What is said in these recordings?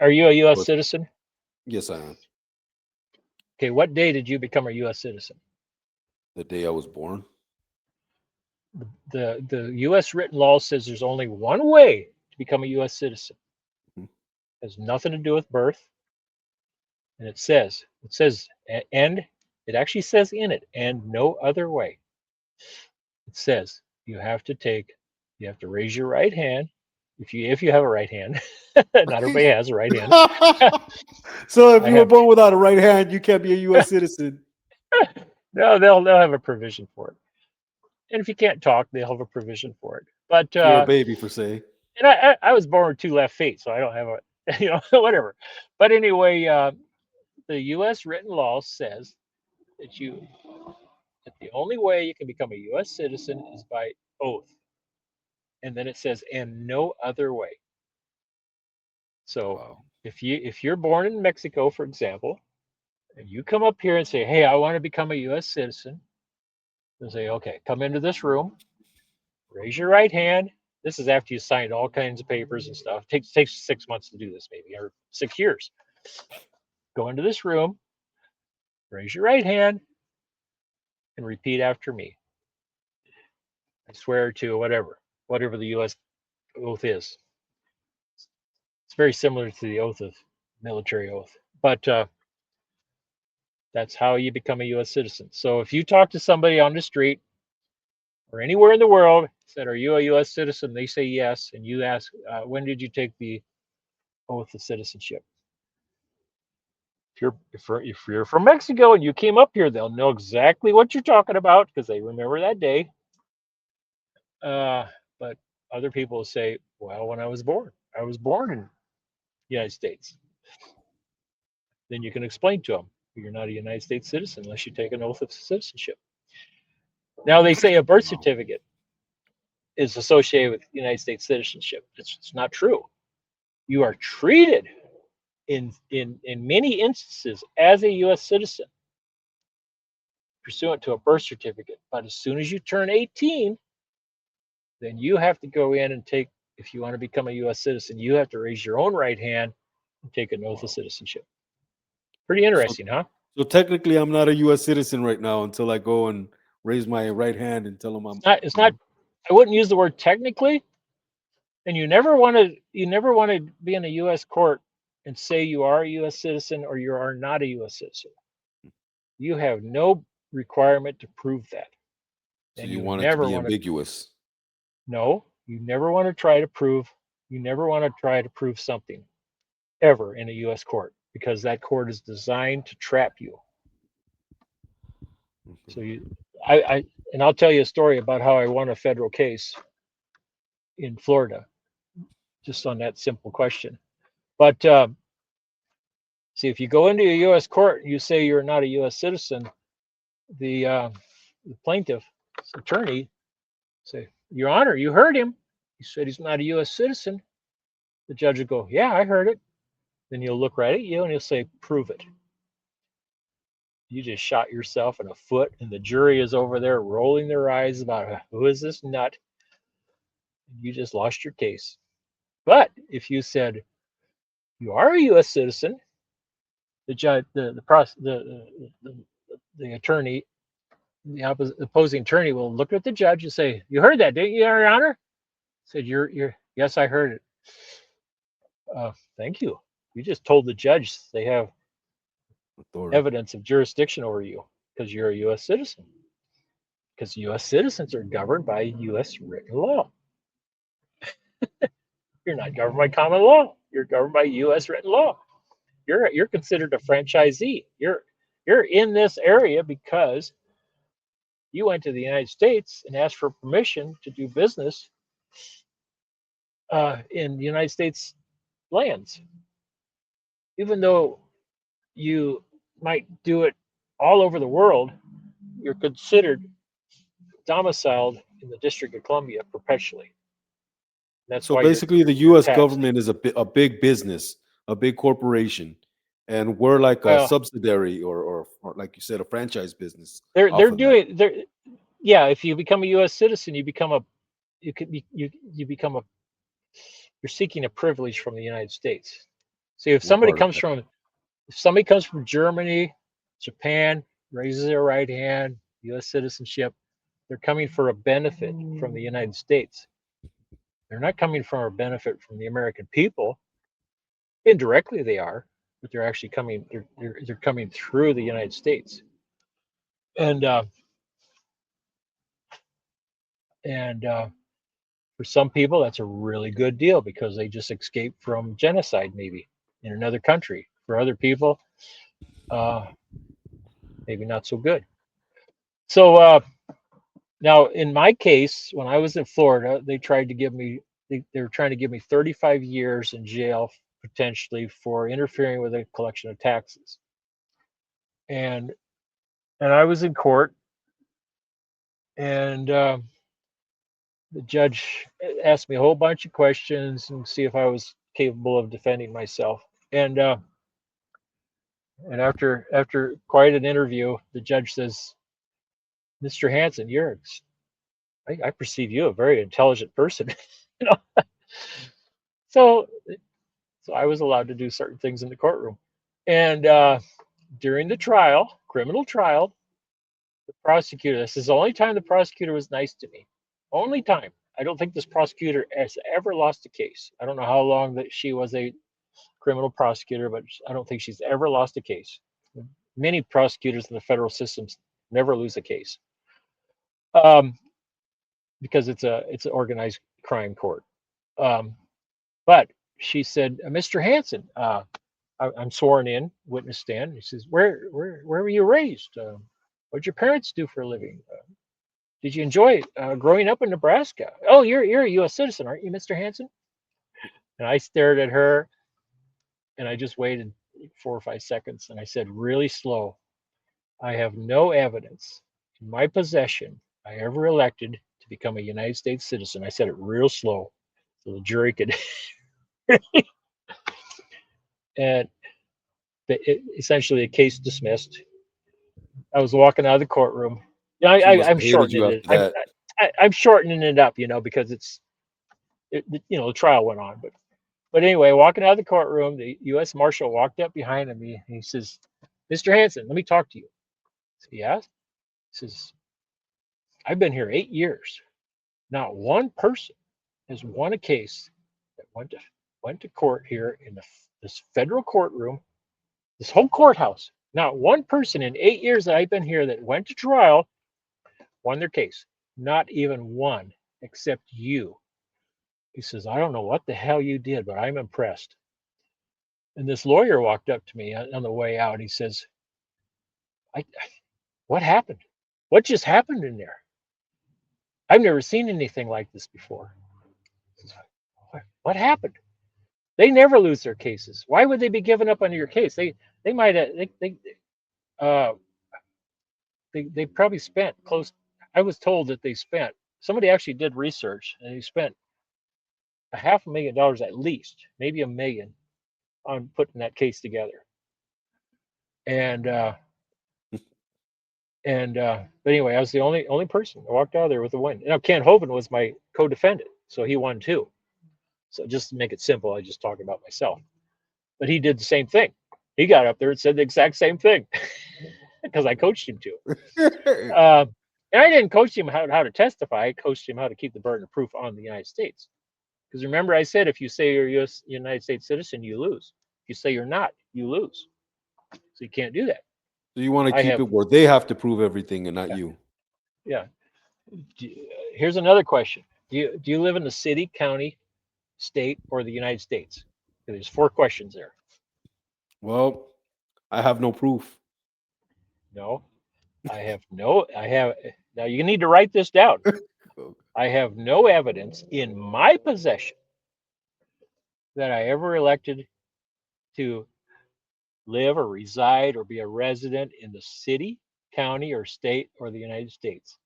Are you a U.S. But citizen? yes, I am. Okay, what day did you become a U.S. citizen? The day I was born. The U.S. written law says there's only one way to become a U.S. citizen. Mhm. It has nothing to do with birth, and and it actually says in it, and no other way. It says you have to raise your right hand if you have a right hand. Not everybody has a right hand. So if I you were have born without a right hand, you can't be a U.S. citizen. no, they'll have a provision for it. And if you can't talk, they'll have a provision for it. But If you're a baby, for say. and I was born with two left feet, so I don't have a whatever. But anyway, the U.S. written law says that the only way you can become a U.S. citizen is by oath, and then it says and no other way. So Wow. if you're born in Mexico, for example, and you come up here and say, "Hey, I want to become a U.S. citizen," they'll say, "Okay, come into this room, raise your right hand." This is after you signed all kinds of papers and stuff. Takes 6 months to do this, maybe, or 6 years. Go into this room, raise your right hand, and repeat after me. I swear to whatever the U.S. oath is. It's very similar to the oath of military oath, but that's how you become a U.S. citizen. So if you talk to somebody on the street or anywhere in the world, said, "Are you a U.S. citizen?" They say yes, and you ask, "When did you take the oath of citizenship?" If you're from Mexico and you came up here, they'll know exactly what you're talking about because they remember that day. But other people say, "Well, when I was born in the United States." Then you can explain to them you're not a United States citizen unless you take an oath of citizenship. Now they say a birth Wow. certificate is associated with United States citizenship. It's not true. You are treated in many instances as a U.S. citizen pursuant to a birth certificate. But as soon as you turn 18, then you have to go in and take, if you want to become a U.S. citizen, you have to raise your own right hand and take an oath of Wow. citizenship. Pretty So interesting, huh? so technically, I'm not a U.S. citizen right now until I go and raise my right hand and tell them It's I'm. not. It's not. I'm I wouldn't use the word technically, and you never want to be in a U.S. court and say you are a U.S. citizen or you are not a U.S. citizen. You have no requirement to prove that, so and you you want it to never be want to. ambiguous. No, you never want to try to prove. You never want to try to prove something ever in a U.S. court because that court is designed to trap you. So Mhm. I and I'll tell you a story about how I won a federal case in Florida just on that simple question. But see, if you go into a U.S. court and you say you're not a U.S. citizen, the plaintiff's attorney say, "Your Honor, you heard him. He said he's not a U.S. citizen." The judge will go, "Yeah, I heard it." Then he'll look right at you and he'll say, "Prove it." You just shot yourself in the foot, and the jury is over there rolling their eyes about who is this nut. You just lost your case. But if you said you are a U.S. citizen, the judge, the attorney, the opposing attorney will look at the judge and say, "You heard that, didn't you, Your Honor?" Said, "You're yes, I heard it." Thank you. You just told the judge they have Authority. evidence of jurisdiction over you because you're a U.S. citizen. Because U.S. citizens are governed by U.S. written law. You're not governed by common law. You're governed by U.S. written law. You're considered a franchisee. You're in this area because you went to the United States and asked for permission to do business in the United States lands, even though you might do it all over the world. You're considered domiciled in the District of Columbia perpetually. That's So why basically, the you're U.S. taxed. government is a big business, a big corporation, and we're like a Well, subsidiary or like you said, a franchise business they're off of that. doing they're yeah. If you become a U.S. citizen, you could be you become a you're seeking a privilege from the United States. See, if What somebody part of comes that? from Germany, Japan, raises their right hand, U.S. citizenship, they're coming for a benefit from the United States. They're not coming for a benefit from the American people. Indirectly, they are, but they're actually coming. They're coming through the United States, and and for some people, that's a really good deal because they just escaped from genocide, maybe in another country. For other people, uh, maybe not so good. So now, in my case, when I was in Florida, they tried to give me they were trying to give me 35 years in jail potentially for interfering with the collection of taxes. And I was in court, and the judge asked me a whole bunch of questions and see if I was capable of defending myself. And after quite an interview, the judge says, "Mr. Hansen, I perceive you a very intelligent person." you know. So I was allowed to do certain things in the courtroom. And during the trial, criminal trial, the prosecutor, this is the only time the prosecutor was nice to me. Only time. I don't think this prosecutor has ever lost a case. I don't know how long that she was a criminal prosecutor, but I don't think she's ever lost a case. Many prosecutors in the federal systems never lose a case, um, because it's an organized crime court. Um, but she said, "Mr. Hansen, I'm sworn in, witness stand." He says, "Where were you raised? What did your parents do for a living? Did you enjoy growing up in Nebraska? Oh, you're a U.S. citizen, aren't you, Mr. Hansen?" And I stared at her, and I just waited 4 or 5 seconds, and I said, really slow, "I have no evidence in my possession I ever elected to become a United States citizen." I said it real slow so the jury could. And essentially, a case dismissed. I was walking out of the courtroom. Yeah, She must I'm have hated shortening you it. after that. I'm shortening it up, because the trial went on. But anyway, walking out of the courtroom, the U.S. Marshal walked up behind me and he says, "Mr. Hansen, let me talk to you." I said, "Yes." He says, "I've been here 8 years. Not one person has won a case that went to court here in this federal courtroom, this whole courthouse. Not one person in 8 years that I've been here that went to trial won their case. Not even one, except you." He says, "I don't know what the hell you did, but I'm impressed." And this lawyer walked up to me on the way out. He says, I, "What happened? What just happened in there? I've never seen anything like this before." What happened? They never lose their cases. Why would they be giving up on your case? They might have uh, they probably spent close. I was told that they spent. Somebody actually did research, and they spent $500,000 at least, maybe $1 million, on putting that case together. And but anyway, I was the only person that walked out of there with a win. Now Ken Hovind was my co-defendant, so he won too. So just to make it simple, I just talk about myself. But he did the same thing. He got up there and said the exact same thing because I coached him to. And I didn't coach him how to testify. I coached him how to keep the burden of proof on the United States. Because remember, I said if you say you're a United States citizen, you lose. If you say you're not, you lose. So you can't do that. So you want to I keep have, it where they have to prove everything and not yeah. you. Yeah. Here's another question: Do you live in the city, county, state, or the United States? There's 4 questions there. Well, I have no proof. No, I have. Now you need to write this down. I have no evidence in my possession that I ever elected to live or reside or be a resident in the city, county, or state, or the United States.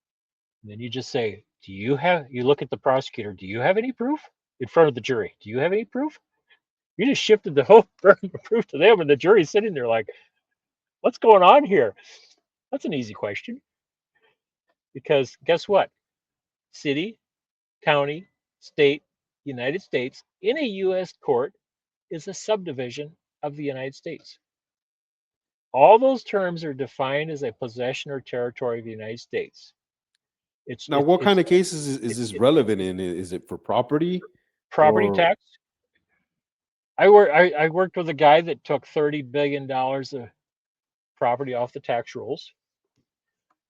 And then you just say, you look at the prosecutor, "Do you have any proof?" In front of the jury. "Do you have any proof?" You just shifted the whole burden of proof to them, and the jury's sitting there like, "What's going on here?" That's an easy question. Because guess what? City, county, state, United States, in a U.S. court is a subdivision of the United States. All those terms are defined as a possession or territory of the United States. It's Now, it's what kind it's of cases is this relevant in? Is it for property property or tax. I worked with a guy that took $30 billion of property off the tax rolls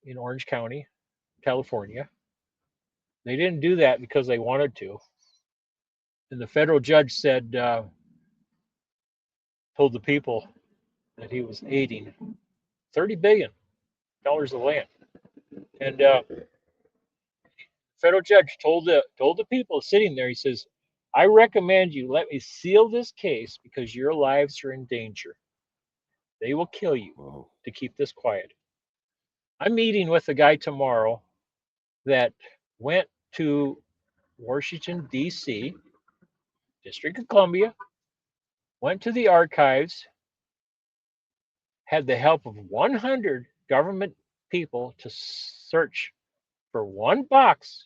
in Orange County, California. They didn't do that because they wanted to. And the federal judge said, told the people that he was aiding $30 billion of land. And federal judge told the people sitting there, he says, I recommend you let me seal this case because your lives are in danger. They will kill you oh, to keep this quiet. I'm meeting with a guy tomorrow that went to Washington, D.C., District of Columbia, went to the archives, had the help of 100 government people to search for one box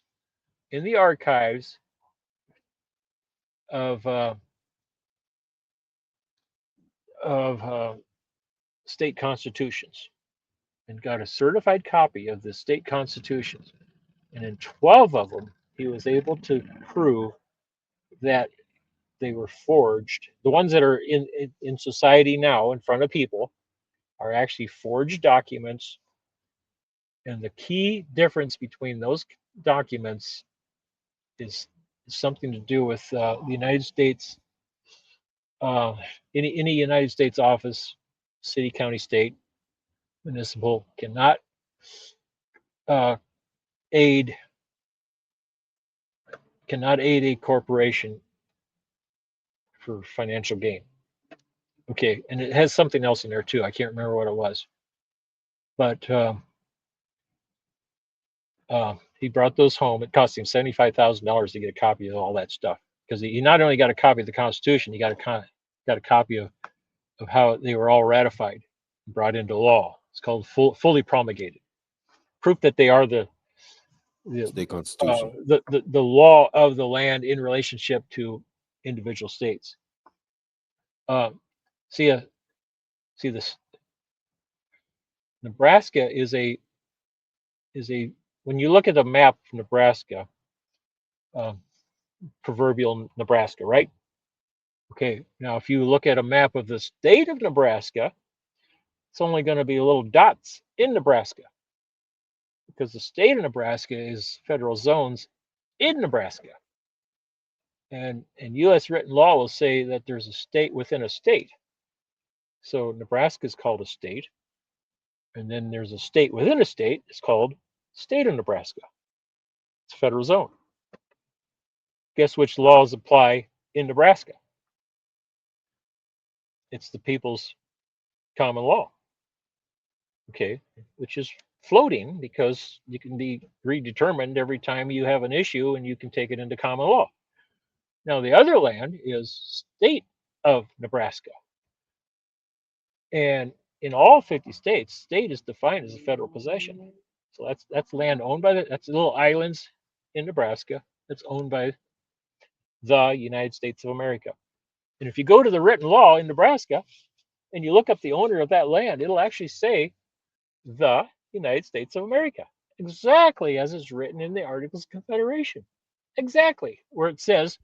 in the archives of state constitutions and got a certified copy of the state constitutions. And in 12 of them, he was able to prove that they were forged. The ones that are in society now in front of people are actually forged documents. And the key difference between those documents is something to do with the United States, any United States office, city, county, state, municipal cannot uh, aid a corporation for financial gain. Okay, and it has something else in there too. I can't remember what it was, but he brought those home. It cost him $75,000 to get a copy of all that stuff because he not only got a copy of the Constitution, he got a copy of how they were all ratified and brought into law. It's called fully promulgated, proof that they are the state constitution. the law of the land in relationship to individual states. See this. Nebraska is a when you look at a map of Nebraska, um, proverbial Nebraska, right? Okay, now if you look at a map of the state of Nebraska, it's only going to be little dots in Nebraska because the state of Nebraska is federal zones in Nebraska. And U.S. written law will say that there's a state within a state. So Nebraska is called a state. And then there's a state within a state. It's called state of Nebraska. It's a federal zone. Guess which laws apply in Nebraska? It's the people's common law. Okay, which is floating because you can be redetermined every time you have an issue and you can take it into common law. Now, the other land is state of Nebraska. And in all 50 states, state is defined as a federal possession. So that's land owned by that's little islands in Nebraska that's owned by the United States of America. And if you go to the written law in Nebraska and you look up the owner of that land, it'll actually say the United States of America, exactly as is written in the Articles of Confederation. Exactly where it says,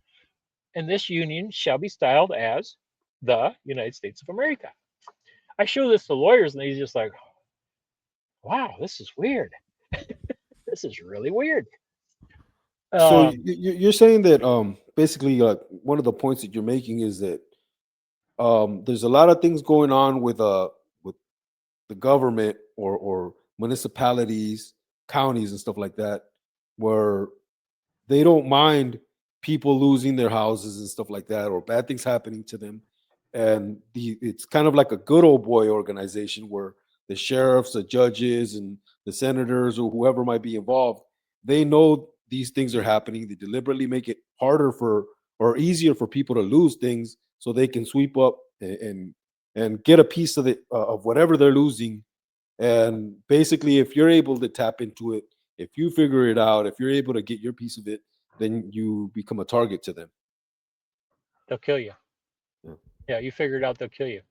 and this union shall be styled as the United States of America. I show this to lawyers and they're just like, wow, this is weird. This is really weird. So you're saying that basically one of the points that you're making is that there's a lot of things going on with the government or municipalities, counties, and stuff like that, where they don't mind people losing their houses and stuff like that, or bad things happening to them. And it's kind of like a good old boy organization where the sheriffs, the judges, and the senators, or whoever might be involved, they know these things are happening. They deliberately make it harder for or easier for people to lose things so they can sweep up and get a piece of it of whatever they're losing. And basically, if you're able to tap into it, if you figure it out, if you're able to get your piece of it, then you become a target to them. They'll kill you. Yeah. Yeah, you figure it out, they'll kill you.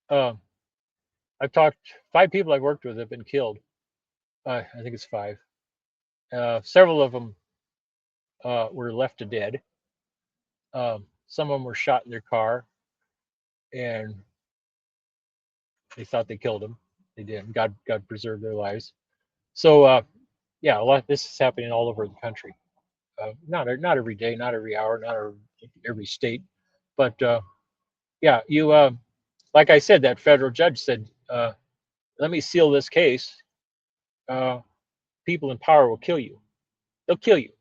I've talked 5 people I've worked with have been killed. I think it's 5. Several of them were left to dead. Some of them were shot in their car, and they thought they killed them. They didn't. God preserved their lives. So yeah, a lot. This is happening all over the country. Not every day, not every hour, not every state, but yeah, you like I said, that federal judge said, "Let me seal this case. People in power will kill you. They'll kill you.